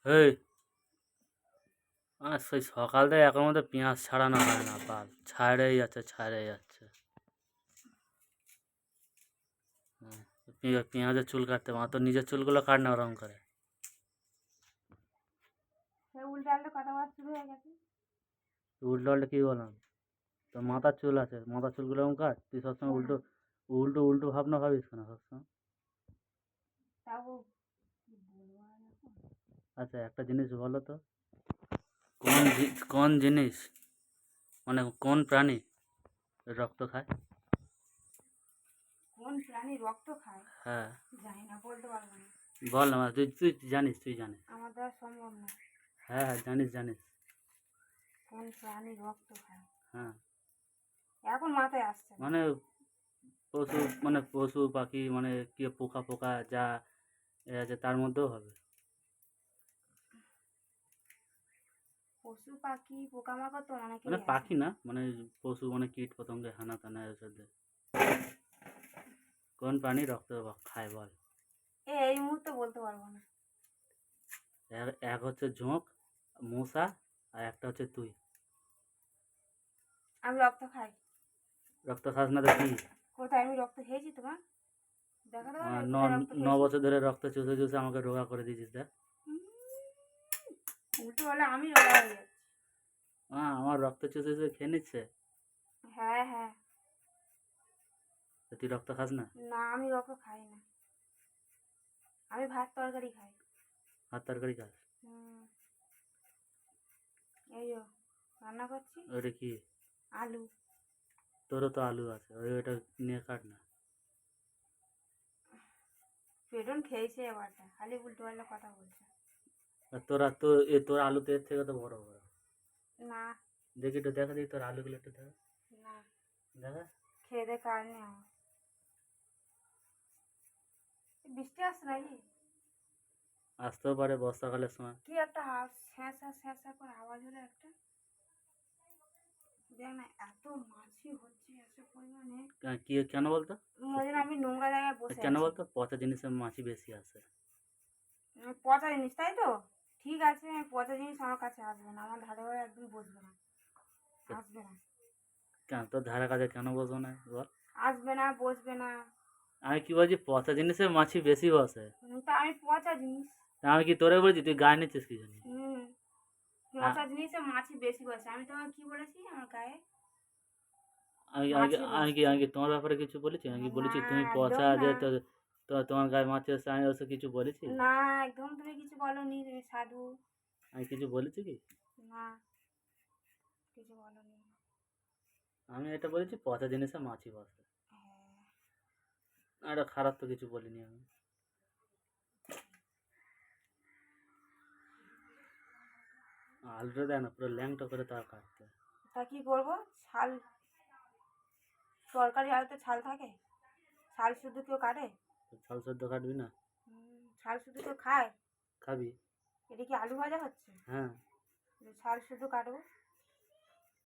এই সেই সকাল থেকে এখন মধ্যে পেঁয়াজ ছাড়ানো হয় না, বাল ছাড়েই যাচ্ছে ছাড়েই যাচ্ছে। পেঁয়াজের চুল কাটতে মা তো নিজের চুলগুলো কাট না ওরকম করে। উল্টো আল্টো কথা বলা শুরু হয়ে গেছে। উল্টো উল্টো কী বললাম? তোর মাথার চুল আছে, মাথার চুলগুলো এরকম কাট। তুই সবসময় উল্টো উল্টো উল্টো ভাবনা ভাবিস কেন সবসময়? তাও কি বলবো আর এখন? আচ্ছা একটা জিনিস বলো তো, কোন জিনিস মানে কোন প্রাণী রক্ত খায়? কোন প্রাণী রক্ত খায়? হ্যাঁ জানি না, বলতে পারবো না। বল না, তুই তুই জানিস, তুই জানিস। আমার দ্বারা সম্ভব না। হ্যাঁ হ্যাঁ জানিস জানিস। কোন প্রাণী রক্ত খায়? হ্যাঁ এখন মাথায় আসছে না। মানে পশু, মানে পশু পাখি, মানে কি পোকা পোকা যা এ আছে তার মধ্যেও হবে। পশু পাখি পোকামাকড় তো মানে অনেকেই আছে। পাখি না, মানে পশু, মানে কীট পতঙ্গে হানা টানা এসব। কোন প্রাণী রক্ত খায় বল? এই মুহূর্তে বলতে পারবো না। এক হচ্ছে ঝোঁক, মশা, আর একটা হচ্ছে তুই। আমি রক্ত খাই? রক্ত খাস না তো কি? কোথায় আমি রক্ত খেয়েছি তোমার? দেখাতে পারবে ন কোথায় রক্ত ন খেয়েছি? বছর ধরে রক্ত চুষে চুষে আমাকে রোগা করে দিয়েছিস দেখ। উম, উল্টো হলে আমি রোগা হয়ে যাচ্ছি। আমার রক্ত চুষে চুষে খেয়ে নিচ্ছে। হ্যাঁ হ্যাঁ। তো তুই রক্ত খাস না? না, আমি রক্ত খাই না। আমি ভাত তরকারি খাই। ভাত তরকারি খাস? হুম। এই যো রান্না করছি। ওইটা কি? আলু। তোরও তো আলু আছে, ওইটা নিয়ে কাট না। পেটন খেয়েছে এবারটা, খালি উল্টো পাল্টা কথা বলছে। আর তোর আলু তো এর থেকে তো বড় বড়। না দেখি একটু দেখা, দেখি তোর আলুগুলো একটু দেখা। না, দেখা। খেয়ে দে কাজ নেই আমার। বৃষ্টি আসছে নাকি? আসতেও পারে বর্ষাকালের সময়। কি একটা স্যাঁসা স্যাঁসা করে আওয়াজ হলো একটা। দেখ না, এত মাছি হচ্ছে এত পরিমাণে। কি কেন বলতো? মনে হয় আমি নোংরা জায়গায় বসে কেন আছি। বলতো? পচা জিনিসের মাছি বেশি আসে। পচা জিনিস তাই তো? ঠিক আছে, পচা জিনিস আমার কাছে আসবে না, আমার ধারে ঘরে একদম বসবে না। আসবে না। কেন তোর ধারে কাছে কেন বসবো না বল? আসবে না, বসবে না। আমি কি বলছি, পচা জিনিসের মাছি বেশি বসে। তা আমি পচা জিনিস। আমি কি তোরে বলছি তুই গায়ে নিচ্ছিস কি জন্য? হুম। আ- পচা জিনিসে মাছি বেশি বসে, আমি তোমাকে কি বলেছি আমার গায়ে? আমি আমি কি মাছি আমি কি বসছে। আমি কি তোমার ব্যাপারে কিছু বলেছি? আমি কি না, বলেছি তুমি একদম পচা, না। যে তোমার গায়ে মাছি আসছে, আমি ওসব কিছু বলেছি? না, একদম তুমি কিছু বলনি, তুমি সাধু। আমি কিছু বলেছি কি? না, কিছু বলনি। আমি এটা বলেছি পচা জিনিসে মাছি বসে। হ্যাঁ। এটা খারাপ তো কিছু বলিনি আমি। আলুটা দেয় না পুরো ল্যাংটা করে তার কাটতে। তা কি করবো? ছাল, তরকারি আলুতে ছাল থাকে? ছাল শুধু কেউ কাটে? তো ছাল সেদ্ধ কাটবি না? ছাল শুধু কেউ খায়? খাবি। এটা কি আলু ভাজা হচ্ছে? হ্যাঁ। যে ছাল শুধু কাটবো?